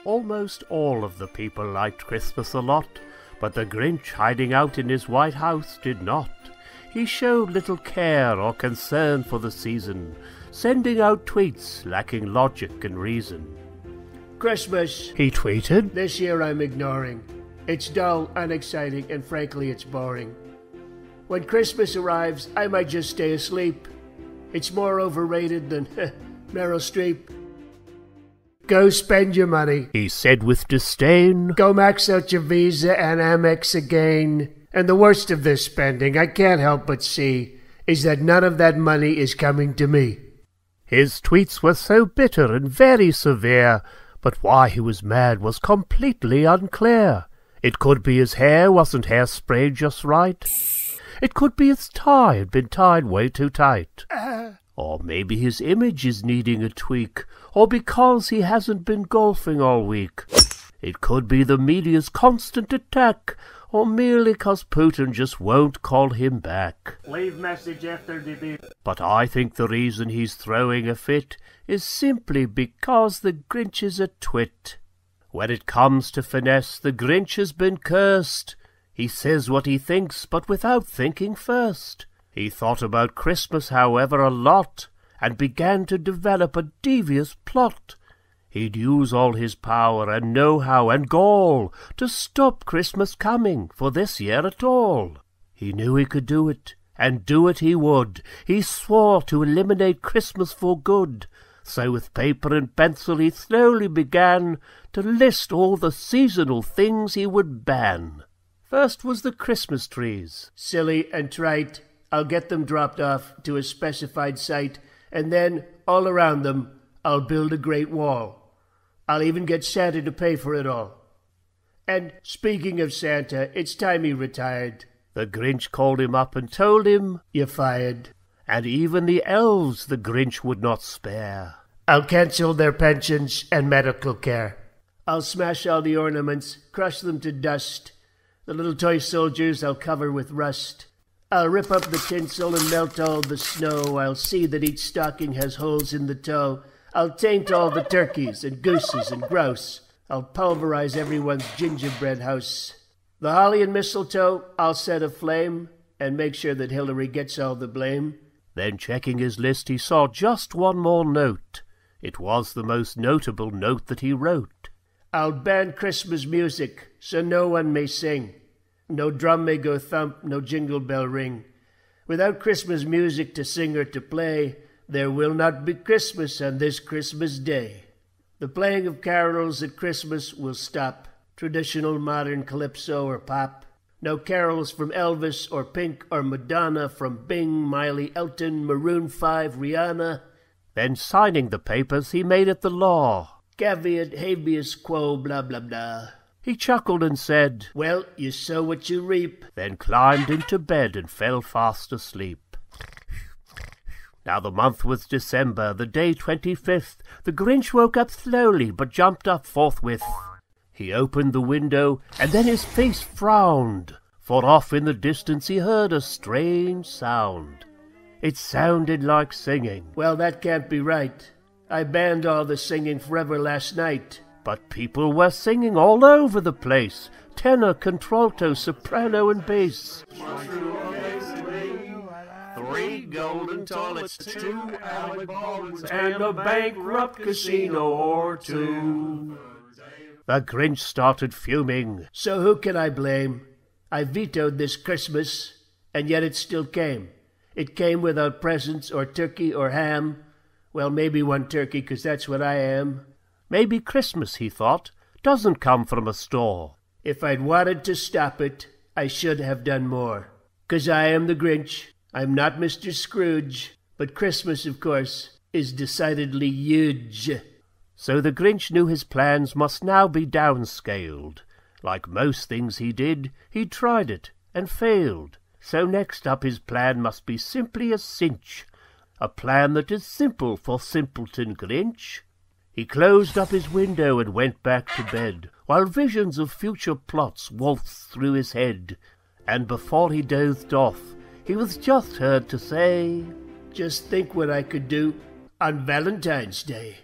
almost all of the people liked Christmas a lot, but the Grinch, hiding out in his White House, did not. He showed little care or concern for the season, sending out tweets lacking logic and reason. Christmas, he tweeted, this year I'm ignoring. It's dull, unexciting, and frankly it's boring. When Christmas arrives, I might just stay asleep. It's more overrated than Meryl Streep. Go spend your money, he said with disdain. Go max out your Visa and Amex again. And the worst of this spending, I can't help but see, is that none of that money is coming to me. His tweets were so bitter and very severe, but why he was mad was completely unclear. It could be his hair wasn't hairsprayed just right. It could be his tie had been tied way too tight. Or maybe his image is needing a tweak, or because he hasn't been golfing all week. It could be the media's constant attack, or merely 'cause Putin just won't call him back. Leave message after the beep. But I think the reason he's throwing a fit is simply because the Grinch is a twit. When it comes to finesse, the Grinch has been cursed. He says what he thinks, but without thinking first. He thought about Christmas, however, a lot, and began to develop a devious plot. He'd use all his power and know-how and gall to stop Christmas coming for this year at all. He knew he could do it, and do it he would. He swore to eliminate Christmas for good. So with paper and pencil he slowly began to list all the seasonal things he would ban. First was the Christmas trees. Silly and trite. I'll get them dropped off to a specified site, and then, all around them, I'll build a great wall. I'll even get Santa to pay for it all. And speaking of Santa, it's time he retired. The Grinch called him up and told him, you're fired. And even the elves the Grinch would not spare. I'll cancel their pensions and medical care. I'll smash all the ornaments, crush them to dust. The little toy soldiers I'll cover with rust. I'll rip up the tinsel and melt all the snow. I'll see that each stocking has holes in the toe. I'll taint all the turkeys and gooses and grouse. I'll pulverize everyone's gingerbread house. The holly and mistletoe I'll set aflame and make sure that Hillary gets all the blame. Then checking his list he saw just one more note. It was the most notable note that he wrote. I'll ban Christmas music so no one may sing. No drum may go thump, no jingle bell ring. Without Christmas music to sing or to play, there will not be Christmas on this Christmas Day. The playing of carols at Christmas will stop. Traditional modern calypso or pop. No carols from Elvis or Pink or Madonna, from Bing, Miley, Elton, Maroon 5, Rihanna. Then signing the papers he made it the law. Caveat habeas quo blah blah blah. He chuckled and said, well, you sow what you reap. Then climbed into bed and fell fast asleep. Now the month was December, the day 25th. The Grinch woke up slowly, but jumped up forthwith. He opened the window, and then his face frowned, for off in the distance he heard a strange sound. It sounded like singing. Well, that can't be right. I banned all the singing forever last night. But people were singing all over the place. Tenor, contralto, soprano, and bass. 3 golden toilets, 2 alley ballrooms, and a bankrupt casino or 2. The Grinch started fuming. So who can I blame? I vetoed this Christmas, and yet it still came. It came without presents or turkey or ham. Well, maybe one turkey, 'cause that's what I am. Maybe Christmas, he thought, doesn't come from a store. If I'd wanted to stop it, I should have done more. 'Cause I am the Grinch. I'm not Mr. Scrooge. But Christmas, of course, is decidedly huge. So the Grinch knew his plans must now be downscaled. Like most things he did, he tried it and failed. So next up his plan must be simply a cinch. A plan that is simple for simpleton Grinch. He closed up his window and went back to bed, while visions of future plots waltzed through his head. And before he dozed off, he was just heard to say, just think what I could do on Valentine's Day.